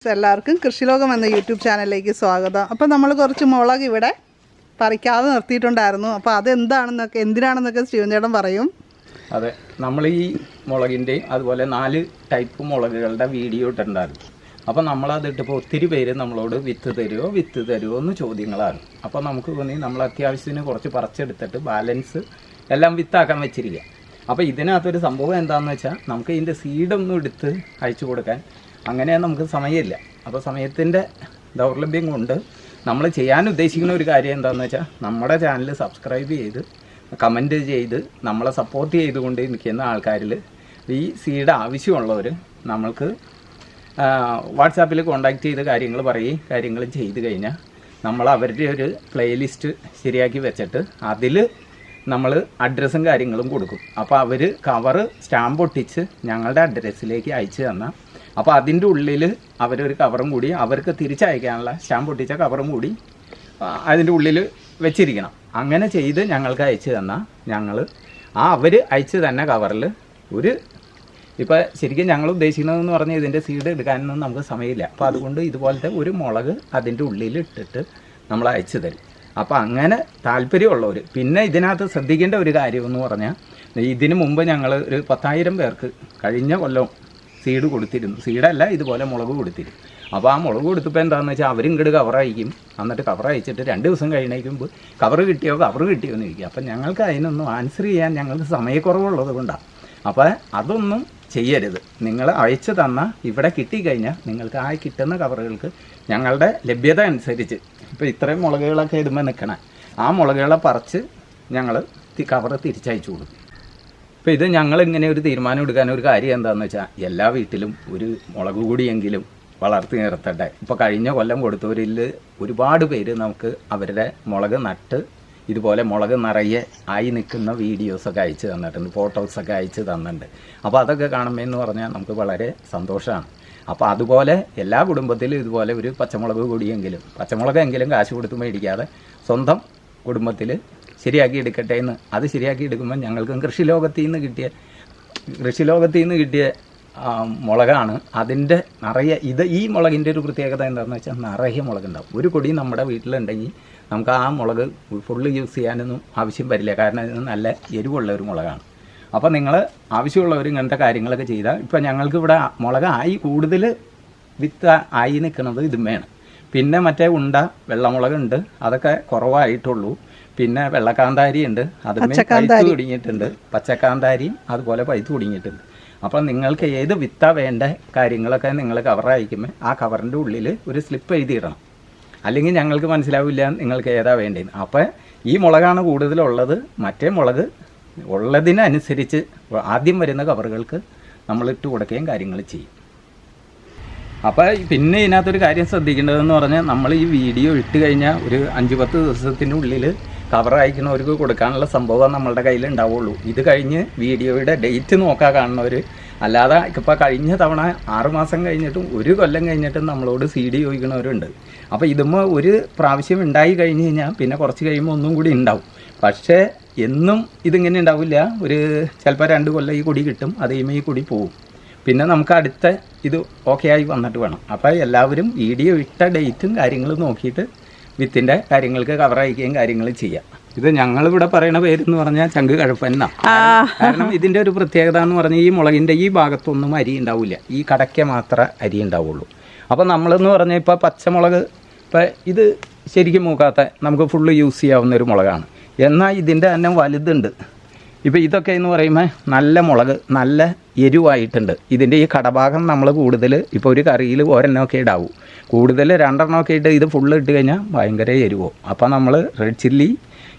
എല്ലാവർക്കും കൃഷിലോകം എന്ന യൂട്യൂബ് ചാനലിലേക്ക് സ്വാഗതം. അപ്പോൾ നമ്മൾ കുറച്ച് മുളക് ഇവിടെ പറിക്കാതെ നിർത്തിയിട്ടുണ്ടായിരുന്നു. അപ്പോൾ അതെന്താണെന്നൊക്കെ എന്തിനാണെന്നൊക്കെ സ്റ്റീവൻ ചേട്ടൻ പറയും. അതെ, നമ്മൾ ഈ മുളകിൻ്റെയും അതുപോലെ 4 ടൈപ്പ് മുളകുകളുടെ വീഡിയോ ഇട്ടിട്ടുണ്ടായിരുന്നു. അപ്പോൾ നമ്മളതിട്ടിപ്പോൾ ഒത്തിരി പേര് നമ്മളോട് വിത്ത് തരുമോ എന്ന് ചോദ്യങ്ങളാണ്. അപ്പോൾ നമുക്ക് തോന്നി നമ്മൾ അത്യാവശ്യത്തിന് കുറച്ച് പറിച്ചെടുത്തിട്ട് ബാലൻസ് എല്ലാം വിത്താക്കാൻ വെച്ചിരിക്കുക. അപ്പോൾ ഇതിനകത്തൊരു സംഭവം എന്താണെന്ന് വെച്ചാൽ നമുക്ക് ഇതിൻ്റെ സീഡൊന്നും എടുത്ത് അയച്ചു കൊടുക്കാൻ അങ്ങനെ നമുക്ക് സമയമില്ല. അപ്പോൾ സമയത്തിൻ്റെ ദൗർലഭ്യം കൊണ്ട് നമ്മൾ ചെയ്യാൻ ഉദ്ദേശിക്കുന്ന ഒരു കാര്യം എന്താണെന്ന് വെച്ചാൽ നമ്മുടെ ചാനൽ സബ്സ്ക്രൈബ് ചെയ്ത് കമൻറ്റ് ചെയ്ത് നമ്മളെ സപ്പോർട്ട് ചെയ്തുകൊണ്ട് നിൽക്കുന്ന ആൾക്കാരിൽ ഈ സീഡ് ആവശ്യമുള്ളവർ നമ്മൾക്ക് വാട്സാപ്പിൽ കോൺടാക്റ്റ് ചെയ്ത് കാര്യങ്ങൾ ചെയ്ത് കഴിഞ്ഞാൽ നമ്മൾ അവരുടെ ഒരു പ്ലേലിസ്റ്റ് ശരിയാക്കി വെച്ചിട്ട് അതിൽ നമ്മൾ അഡ്രസ്സും കാര്യങ്ങളും കൊടുക്കും. അപ്പോൾ അവർ കവറ് സ്റ്റാമ്പ് ഒട്ടിച്ച് ഞങ്ങളുടെ അഡ്രസ്സിലേക്ക് അയച്ചു തന്നാൽ അപ്പോൾ അതിൻ്റെ ഉള്ളിൽ അവരൊരു കവറും കൂടി അവർക്ക് തിരിച്ചയക്കാനുള്ള സ്റ്റാമ്പ് ഒട്ടിച്ച കവറും കൂടി അതിൻ്റെ ഉള്ളിൽ വെച്ചിരിക്കണം. അങ്ങനെ ചെയ്ത് ഞങ്ങൾക്ക് അയച്ചു തന്നാൽ ഞങ്ങൾ അവർ അയച്ചു തന്നെ കവറിൽ ഇപ്പോൾ ശരിക്കും ഞങ്ങൾ ഉദ്ദേശിക്കുന്നതെന്ന് പറഞ്ഞാൽ ഇതിൻ്റെ സീഡ് എടുക്കാനൊന്നും നമുക്ക് സമയമില്ല. അപ്പോൾ അതുകൊണ്ട് ഇതുപോലത്തെ ഒരു മുളക് അതിൻ്റെ ഉള്ളിൽ ഇട്ടിട്ട് നമ്മൾ അയച്ചു തരും. അപ്പോൾ അങ്ങനെ താല്പര്യമുള്ളവർ പിന്നെ ഇതിനകത്ത് ശ്രദ്ധിക്കേണ്ട ഒരു കാര്യമെന്ന് പറഞ്ഞാൽ ഇതിനു മുമ്പ് ഞങ്ങൾ ഒരു 10,000 പേർക്ക് കഴിഞ്ഞ കൊല്ലം സീഡ് കൊടുത്തിരുന്നു. സീഡല്ല, ഇതുപോലെ മുളക് കൊടുത്തിരുന്നു. അപ്പോൾ ആ മുളക് കൊടുത്തപ്പോൾ എന്താണെന്ന് വെച്ചാൽ അവരും ഇങ്ങോട്ട് കവർ അയക്കും. എന്നിട്ട് കവർ അയച്ചിട്ട് 2 ദിവസം കഴിഞ്ഞേക്കുമ്പോൾ കവർ കിട്ടിയോ എന്ന് ചോദിക്കും. അപ്പം ഞങ്ങൾക്ക് അതിനൊന്നും ആൻസർ ചെയ്യാൻ ഞങ്ങൾക്ക് സമയക്കുറവുള്ളത് കൊണ്ടാണ്. അപ്പോൾ അതൊന്നും ചെയ്യരുത്. നിങ്ങൾ അയച്ചു തന്നാൽ ഇവിടെ കിട്ടിക്കഴിഞ്ഞാൽ നിങ്ങൾക്ക് ആ കിട്ടുന്ന കവറുകൾക്ക് ഞങ്ങളുടെ ലഭ്യത അനുസരിച്ച് ഇപ്പോൾ ഇത്രയും മുളകുകളൊക്കെ ഇടുമ്പോൾ നിൽക്കണേ ആ മുളകുകളെ പറിച്ച് ഞങ്ങൾ കവറ് തിരിച്ചയച്ചു കൊടുക്കും. ഇപ്പോൾ ഇത് ഞങ്ങളിങ്ങനെ ഒരു തീരുമാനം എടുക്കാൻ ഒരു കാര്യം എന്താണെന്ന് വെച്ചാൽ എല്ലാ വീട്ടിലും ഒരു മുളക് കൂടിയെങ്കിലും വളർത്തി നിർത്തട്ടെ. ഇപ്പോൾ കഴിഞ്ഞ കൊല്ലം കൊടുത്തവരിൽ ഒരുപാട് പേര് നമുക്ക് അവരുടെ മുളക് നട്ട് ഇതുപോലെ മുളക് നിറയെ ആയി നിൽക്കുന്ന വീഡിയോസൊക്കെ അയച്ചു തന്നിട്ടുണ്ട്, ഫോട്ടോസൊക്കെ അയച്ചു തന്നിട്ടുണ്ട്. അപ്പോൾ അതൊക്കെ കാണുമ്പോൾ എന്ന് പറഞ്ഞാൽ നമുക്ക് വളരെ സന്തോഷമാണ്. അപ്പോൾ അതുപോലെ എല്ലാ കുടുംബത്തിലും ഇതുപോലെ ഒരു പച്ചമുളക് കൂടിയെങ്കിലും പച്ചമുളകെങ്കിലും കാശ് കൊടുത്ത് മേടിക്കാതെ സ്വന്തം കുടുംബത്തിൽ ശരിയാക്കി എടുക്കട്ടെ എന്ന്. അത് ശരിയാക്കി എടുക്കുമ്പോൾ ഞങ്ങൾക്ക് കൃഷിലോകത്തിൽ നിന്ന് കിട്ടിയ മുളകാണ്. അതിൻ്റെ നിറയെ ഈ മുളകിൻ്റെ ഒരു പ്രത്യേകത എന്താണെന്ന് വെച്ചാൽ നിറയെ മുളകുണ്ടാവും. ഒരു കൊടി നമ്മുടെ വീട്ടിലുണ്ടെങ്കിൽ നമുക്ക് ആ മുളക് ഫുള്ള് യൂസ് ചെയ്യാനൊന്നും ആവശ്യം വരില്ല. കാരണം ഇത് നല്ല എരിവുള്ള ഒരു മുളകാണ്. അപ്പോൾ നിങ്ങൾ ആവശ്യമുള്ളവർ ഇങ്ങനത്തെ കാര്യങ്ങളൊക്കെ ചെയ്താൽ ഇപ്പോൾ ഞങ്ങൾക്കിവിടെ മുളക് കൂടുതൽ വിത്ത് ആയി നിൽക്കുന്നത് ഇതുമേണ്. പിന്നെ മറ്റേ വെള്ളമുളകുണ്ട്, അതൊക്കെ കുറവായിട്ടുള്ളൂ. പിന്നെ വെള്ളക്കാന്താരി ഉണ്ട്, അതുമേ പഴുത്ത് തുടങ്ങിയിട്ടുണ്ട്. പച്ചക്കാന്താരിയും അതുപോലെ പഴുത്ത് തുടങ്ങിയിട്ടുണ്ട്. അപ്പോൾ നിങ്ങൾക്ക് ഏത് വിത്താ വേണ്ട കാര്യങ്ങളൊക്കെ നിങ്ങൾ കവർ അയക്കുമ്പോൾ ആ കവറിൻ്റെ ഉള്ളിൽ ഒരു സ്ലിപ്പ് എഴുതിയിടണം. അല്ലെങ്കിൽ ഞങ്ങൾക്ക് മനസ്സിലാവില്ല നിങ്ങൾക്ക് ഏതാ വേണ്ടതെന്ന്. അപ്പോൾ ഈ മുളകാണ് കൂടുതലുള്ളത്. മറ്റേ മുളക് ഉള്ളതിനനുസരിച്ച് ആദ്യം വരുന്ന കവറുകൾക്ക് നമ്മൾ ഇട്ട് കൊടുക്കുകയും കാര്യങ്ങൾ ചെയ്യും. അപ്പോൾ പിന്നെ ഇതിനകത്തൊരു കാര്യം ശ്രദ്ധിക്കേണ്ടതെന്ന് പറഞ്ഞാൽ നമ്മൾ ഈ വീഡിയോ ഇട്ട് കഴിഞ്ഞാൽ ഒരു 5-10 ദിവസത്തിനുള്ളിൽ കവർ അയക്കുന്നവർക്ക് കൊടുക്കാനുള്ള സംഭവം നമ്മളുടെ കയ്യിൽ ഉണ്ടാവുള്ളൂ. ഇത് കഴിഞ്ഞ് വീഡിയോയുടെ ഡേറ്റ് നോക്കാൻ കാണുന്നവർ, അല്ലാതെ ഇപ്പോൾ കഴിഞ്ഞ തവണ 6 മാസം കഴിഞ്ഞിട്ടും 1 കൊല്ലം കഴിഞ്ഞിട്ടും നമ്മളോട് CD ചോദിക്കുന്നവരുണ്ട്. അപ്പോൾ ഇതുമ്പോൾ ഒരു പ്രാവശ്യം ഉണ്ടായി കഴിഞ്ഞ് കഴിഞ്ഞാൽ പിന്നെ കുറച്ച് കഴിയുമ്പോൾ ഒന്നും കൂടി ഉണ്ടാവും. പക്ഷേ എന്നും ഇതിങ്ങനെ ഉണ്ടാവില്ല. ചിലപ്പോൾ 2 കൊല്ലം ഈ കൊടി കിട്ടും, അത് കഴിയുമ്പോൾ ഈ കൊടി പോവും. പിന്നെ നമുക്ക് അടുത്ത ഇത് ഓക്കെ ആയി വന്നിട്ട് വേണം. അപ്പോൾ എല്ലാവരും വീഡിയോ ഇട്ട ഡേറ്റും കാര്യങ്ങളും നോക്കിയിട്ട് വിത്തിൻ്റെ കാര്യങ്ങൾക്ക് കവർ അയക്കുകയും കാര്യങ്ങൾ ചെയ്യാം. ഇത് ഞങ്ങളിവിടെ പറയുന്ന പേരെന്ന് പറഞ്ഞാൽ ചങ്ക് കഴപ്പന്നാണ്. കാരണം ഇതിൻ്റെ ഒരു പ്രത്യേകത എന്ന് പറഞ്ഞാൽ ഈ മുളകിൻ്റെ ഈ ഭാഗത്തൊന്നും അരി ഉണ്ടാവില്ല, ഈ കടയ്ക്ക് മാത്രമേ അരി ഉണ്ടാവുള്ളൂ. അപ്പോൾ നമ്മളെന്ന് പറഞ്ഞാൽ ഇപ്പോൾ പച്ചമുളക് ഇപ്പം ഇത് ശരിക്കും മൂക്കാത്ത നമുക്ക് ഫുള്ള് യൂസ് ചെയ്യാവുന്ന ഒരു മുളകാണ്. എന്നാൽ ഇതിൻ്റെ തന്നെ വലുതുണ്ട്. ഇപ്പോൾ ഇതൊക്കെ എന്ന് പറയുമ്പോൾ നല്ല മുളക് നല്ല എരിവായിട്ടുണ്ട്. ഇതിൻ്റെ ഈ കടഭാഗം നമ്മൾ കൂടുതൽ ഇപ്പോൾ ഒരു കറിയിൽ ഒരെണ്ണമൊക്കെ ഇടാവൂ, കൂടുതൽ 2 എണ്ണമൊക്കെ ഇട്ട് ഇത് ഫുള്ള് ഇട്ട് കഴിഞ്ഞാൽ ഭയങ്കര എരിവോ. അപ്പോൾ നമ്മൾ റെഡ് ചില്ലി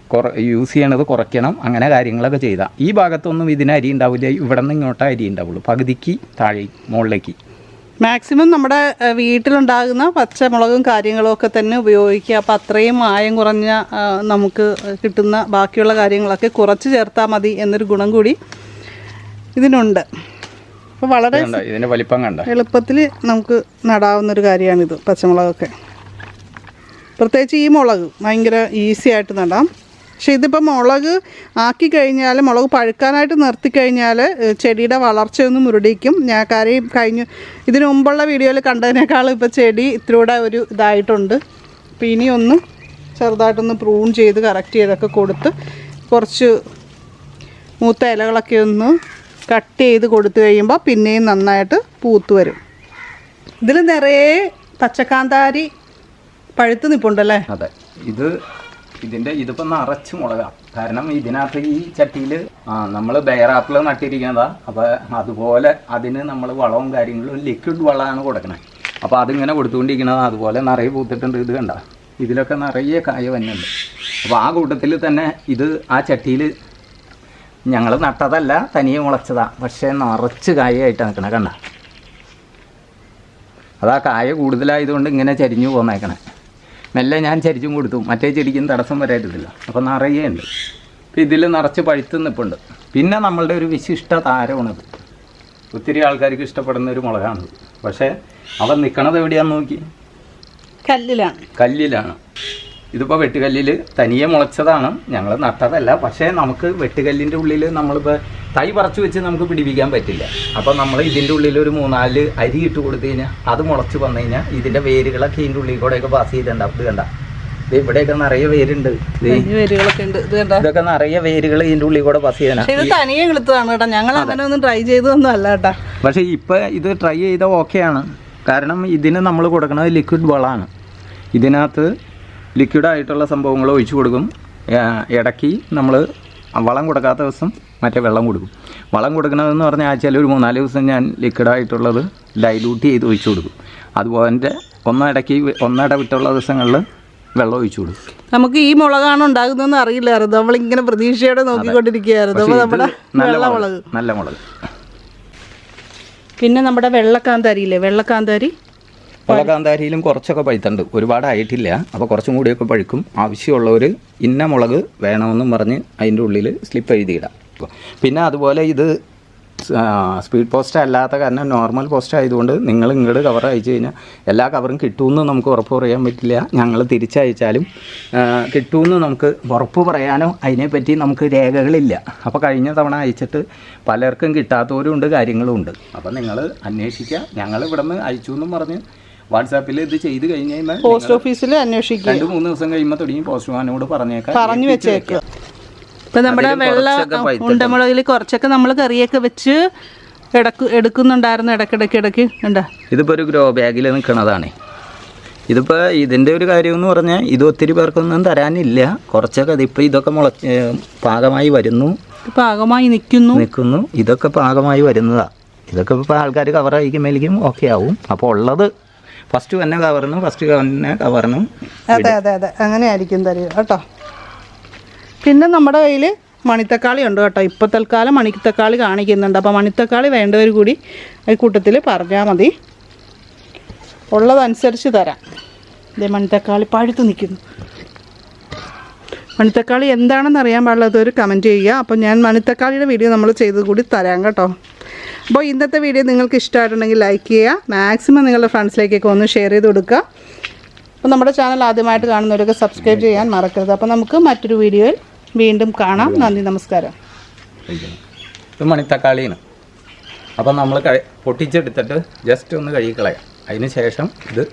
യൂസ് ചെയ്യണത് കുറയ്ക്കണം. അങ്ങനെ കാര്യങ്ങളൊക്കെ ചെയ്താൽ ഈ ഭാഗത്തൊന്നും ഇതിന് അരി ഉണ്ടാവില്ല, ഇവിടെ നിന്ന് ഇങ്ങോട്ട് അരി ഉണ്ടാവുള്ളൂ, പകുതിക്ക് താഴെ മുകളിലേക്ക്. മാക്സിമം നമ്മുടെ വീട്ടിലുണ്ടാകുന്ന പച്ചമുളകും കാര്യങ്ങളും ഒക്കെ തന്നെ ഉപയോഗിക്കുക. അപ്പോൾ അത്രയും മായം കുറഞ്ഞ നമുക്ക് കിട്ടുന്ന ബാക്കിയുള്ള കാര്യങ്ങളൊക്കെ കുറച്ച് ചേർത്താൽ മതി എന്നൊരു ഗുണം കൂടി ഇതിനുണ്ട്. അപ്പോൾ വളരെ ഇതിൻ്റെ വലിപ്പം കണ്ട എളുപ്പത്തിൽ നമുക്ക് നടാവുന്നൊരു കാര്യമാണിത്. പച്ചമുളകൊക്കെ പ്രത്യേകിച്ച് ഈ മുളക് ഭയങ്കര ഈസി ആയിട്ട് നടാം. പക്ഷേ ഇതിപ്പോൾ മുളക് ആക്കി കഴിഞ്ഞാൽ മുളക് പഴുക്കാനായിട്ട് നിർത്തിക്കഴിഞ്ഞാൽ ചെടിയുടെ വളർച്ചയൊന്നും മുരടിക്കും. ഞാൻ കാര്യം ഇതിനു മുമ്പുള്ള വീഡിയോയിൽ കണ്ടതിനേക്കാളും ഇപ്പോൾ ചെടി ഇത്തിരൂടെ ഒരു ഇതായിട്ടുണ്ട്. അപ്പോൾ ഇനിയൊന്ന് ചെറുതായിട്ടൊന്ന് പ്രൂൺ ചെയ്ത് കറക്റ്റ് ചെയ്തൊക്കെ കൊടുത്ത് കുറച്ച് മൂത്ത ഇലകളൊക്കെ ഒന്ന് കട്ട് ചെയ്ത് കൊടുത്തു കഴിയുമ്പോൾ പിന്നെയും നന്നായിട്ട് പൂത്ത് വരും. ഇതിൽ നിറയെ പച്ചക്കാന്താരി പഴുത്ത് നിൽപ്പുണ്ടല്ലേ? അതെ, ഇതിപ്പോൾ നിറച്ച് മുളകാണ്. കാരണം ഇതിനകത്ത് ഈ ചട്ടിയിൽ നമ്മൾ ബെയർ ആപ്പിൾ നട്ടിരിക്കുന്നതാ. അപ്പോൾ അതുപോലെ അതിന് നമ്മൾ വളവും കാര്യങ്ങളും ലിക്വിഡ് വളമാണ് കൊടുക്കണത്. അപ്പോൾ അതിങ്ങനെ കൊടുത്തുകൊണ്ടിരിക്കുന്നത് അതുപോലെ നിറയെ പൂത്തിട്ടുണ്ട്. ഇത് കണ്ട, ഇതിലൊക്കെ നിറയെ കായ വന്നുണ്ട്. അപ്പോൾ ആ കൂട്ടത്തിൽ തന്നെ ഇത് ആ ചട്ടിയിൽ ഞങ്ങൾ നട്ടതല്ല, തനിയെ മുളച്ചതാണ്. പക്ഷേ നിറച്ച് കായയായിട്ട് നിൽക്കണേ കണ്ട. അതാ കായ കൂടുതലായതുകൊണ്ട് ഇങ്ങനെ ചരിഞ്ഞു പോന്നേക്കണേ. മെല്ലെ ഞാൻ ചരിച്ചും കൊടുത്തു, മറ്റേ ചെടിക്കും തടസ്സം വരായിട്ടില്ല. അപ്പോൾ നിറയെ ഉണ്ട്. അപ്പോൾ ഇതിൽ നിറച്ച് പഴുത്ത് നിൽപ്പുണ്ട്. പിന്നെ നമ്മളുടെ ഒരു വിശിഷ്ട താരമാണിത്. ഒത്തിരി ആൾക്കാർക്ക് ഇഷ്ടപ്പെടുന്ന ഒരു മുളകാണിത്. പക്ഷേ അവ നിൽക്കണത് എവിടെയാണെന്ന് നോക്കി, കല്ലിലാണ്. ഇതിപ്പോൾ വെട്ടുകല്ലിൽ തനിയെ മുളച്ചതാണ്, ഞങ്ങൾ നട്ടതല്ല. പക്ഷേ നമുക്ക് വെട്ടുകല്ലിൻ്റെ ഉള്ളിൽ നമ്മളിപ്പോൾ തൈ പറിച്ച് വെച്ച് നമുക്ക് പിടിപ്പിക്കാൻ പറ്റില്ല. അപ്പോൾ നമ്മൾ ഇതിൻ്റെ ഉള്ളിൽ ഒരു 3-4 അരി ഇട്ട് കൊടുത്തു കഴിഞ്ഞാൽ അത് മുളച്ച് വന്നു കഴിഞ്ഞാൽ ഇതിൻ്റെ വേരുകളൊക്കെ ഇതിൻ്റെ ഉള്ളിൽ കൂടെയൊക്കെ പാസ് ചെയ്തിട്ടുണ്ടാവും. ഇത് കണ്ട, ഇത് ഇവിടെയൊക്കെ നിറയെ വേരുണ്ട്. ഇതൊക്കെ നിറയെ വേരുകൾ ഇതിൻ്റെ ഉള്ളിൽ കൂടെ പാസ് ചെയ്യണം. ഞങ്ങൾ അങ്ങനെ ഒന്നും ട്രൈ ചെയ്തൊന്നും അല്ല കേട്ടോ. പക്ഷേ ഇപ്പോൾ ഇത് ട്രൈ ചെയ്ത ഓക്കെയാണ്. കാരണം ഇതിന് നമ്മൾ കൊടുക്കുന്നത് ലിക്വിഡ് വളമാണ്. ഇതിനകത്ത് ലിക്വിഡായിട്ടുള്ള സംഭവങ്ങൾ ഒഴിച്ചു കൊടുക്കും. ഇടയ്ക്ക് നമ്മൾ വളം കൊടുക്കാത്ത ദിവസം മറ്റേ വെള്ളം കൊടുക്കും. വളം കൊടുക്കണമെന്ന് പറഞ്ഞാൽ ആഴ്ചയിൽ ഒരു 3-4 ദിവസം ഞാൻ ലിക്വിഡായിട്ടുള്ളത് ഡൈലൂട്ട് ചെയ്ത് ഒഴിച്ചു കൊടുക്കും. അതുപോലെ ഒന്നിട വിട്ടുള്ള ദിവസങ്ങളിൽ വെള്ളം ഒഴിച്ചു കൊടുക്കും. നമുക്ക് ഈ മുളകാണ് ഉണ്ടാകുന്നതെന്ന് അറിയില്ലായിരുന്നു. നമ്മളിങ്ങനെ പ്രതീക്ഷയോടെ നോക്കിക്കൊണ്ടിരിക്കുകയായിരുന്നു. നമ്മുടെ നല്ല മുളക്. പിന്നെ നമ്മുടെ വെള്ളക്കാന്താരിയില്ലേ, വെള്ളക്കാന്താരിയിലും കുറച്ചൊക്കെ പഴുത്തുണ്ട്, ഒരുപാടായിട്ടില്ല. അപ്പോൾ കുറച്ചും കൂടിയൊക്കെ പഴുക്കും. ആവശ്യമുള്ളവർ ഇന്ന മുളക് വേണമെന്നും പറഞ്ഞ് അതിൻ്റെ ഉള്ളിൽ സ്ലിപ്പ് എഴുതിയിടാം. പിന്നെ അതുപോലെ ഇത് സ്പീഡ് പോസ്റ്റ് അല്ലാത്ത കാരണം നോർമൽ പോസ്റ്റ് ആയതുകൊണ്ട് നിങ്ങൾ ഇങ്ങോട്ട് കവർ അയച്ചു കഴിഞ്ഞാൽ എല്ലാ കവറും കിട്ടുമെന്ന് നമുക്ക് ഉറപ്പ് പറയാൻ പറ്റില്ല. ഞങ്ങൾ തിരിച്ചയച്ചാലും കിട്ടുമെന്ന് നമുക്ക് ഉറപ്പ് പറയാനോ അതിനെപ്പറ്റി നമുക്ക് രേഖകളില്ല. അപ്പോൾ കഴിഞ്ഞ തവണ അയച്ചിട്ട് പലർക്കും കിട്ടാത്തവരും ഉണ്ട്, കാര്യങ്ങളും ഉണ്ട്. അപ്പോൾ നിങ്ങൾ അന്വേഷിക്കുക. ഞങ്ങൾ ഇവിടെ നിന്ന് അയച്ചു എന്നും പറഞ്ഞ് വാട്സാപ്പിൽ ഇത് ചെയ്ത് കഴിഞ്ഞ് കഴിഞ്ഞാൽ പോസ്റ്റ് ഓഫീസിൽ അന്വേഷിക്കുക. 2-3 ദിവസം കഴിയുമ്പോൾ തുടങ്ങി പോസ്റ്റ്മാനോട് പറഞ്ഞു വെച്ചേക്കുക. ഇപ്പം നമ്മുടെ വെള്ള ഉണ്ടമുളകിൽ കുറച്ചൊക്കെ നമ്മൾ കറിയൊക്കെ വെച്ച് എടുക്കുന്നുണ്ടായിരുന്നു ഇടയ്ക്ക് ഉണ്ടോ. ഇതിപ്പോൾ ഒരു ഗ്രോ ബാഗിൽ നിൽക്കണതാണ്. ഇതിപ്പോൾ ഇതിൻ്റെ ഒരു കാര്യം എന്ന് പറഞ്ഞാൽ ഇത് ഒത്തിരി പേർക്കൊന്നും തരാനില്ല. കുറച്ചൊക്കെ ഇതിപ്പോൾ ഇതൊക്കെ പാകമായി വരുന്നു, പാകമായി നിൽക്കുന്നു. ഇതൊക്കെ പാകമായി വരുന്നതാണ്. ഇതൊക്കെ ഇപ്പോൾ ആൾക്കാർ കവർ അയക്കുമ്പോഴേക്കും ഓക്കെ ആവും. അപ്പോൾ ഉള്ളത് ഫസ്റ്റ് തന്നെ കവറിനും. അതെ അങ്ങനെ ആയിരിക്കും തരിക കേട്ടോ. പിന്നെ നമ്മുടെ കയ്യിൽ മണിത്തക്കാളി ഉണ്ട് കേട്ടോ. ഇപ്പോൾ തൽക്കാലം മണിത്തക്കാളി കാണിക്കുന്നുണ്ട്. അപ്പോൾ മണിത്തക്കാളി വേണ്ടവർ കൂടി ഈ കൂട്ടത്തിൽ പറഞ്ഞാൽ മതി, ഉള്ളതനുസരിച്ച് തരാം. ഇതേ മണിത്തക്കാളി പഴുത്ത് നിൽക്കുന്നു. മണിത്തക്കാളി എന്താണെന്ന് അറിയാൻ പാടില്ലാത്തവർ കമൻറ്റ് ചെയ്യുക. അപ്പോൾ ഞാൻ മണിത്തക്കാളിയുടെ വീഡിയോ നമ്മൾ ചെയ്ത് കൂടി തരാം കേട്ടോ. അപ്പോൾ ഇന്നത്തെ വീഡിയോ നിങ്ങൾക്ക് ഇഷ്ടമായിട്ടുണ്ടെങ്കിൽ ലൈക്ക് ചെയ്യുക, മാക്സിമം നിങ്ങളുടെ ഫ്രണ്ട്സിലേക്കൊക്കെ ഒന്ന് ഷെയർ ചെയ്ത് കൊടുക്കുക. അപ്പോൾ നമ്മുടെ ചാനൽ ആദ്യമായിട്ട് കാണുന്നവരൊക്കെ സബ്സ്ക്രൈബ് ചെയ്യാൻ മറക്കരുത്. അപ്പോൾ നമുക്ക് മറ്റൊരു വീഡിയോയിൽ വീണ്ടും കാണാം. നന്ദി, നമസ്കാരം. ഇത് മണിത്തക്കാളിയാണ്. അപ്പോൾ നമ്മൾ പൊട്ടിച്ചെടുത്തിട്ട് ജസ്റ്റ് ഒന്ന് കഴുകിക്കളയാം. അതിന് ശേഷം ഇത്